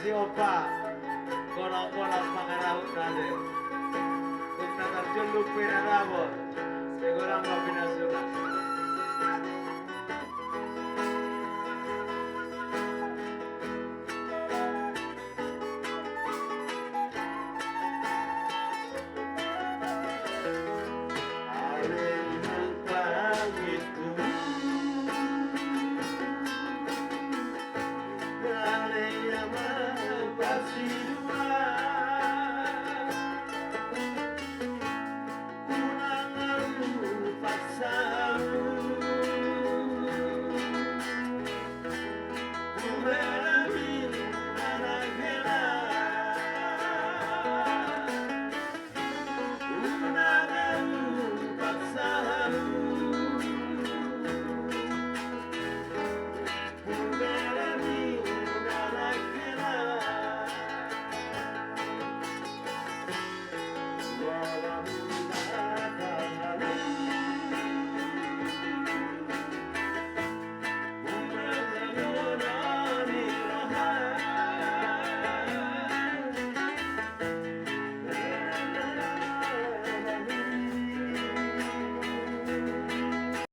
si Opa. Kolong-kolong pangarahot natin. Kung natarjun lupin na rabot, siguro ang mapinasulat. Alin ang pangit ko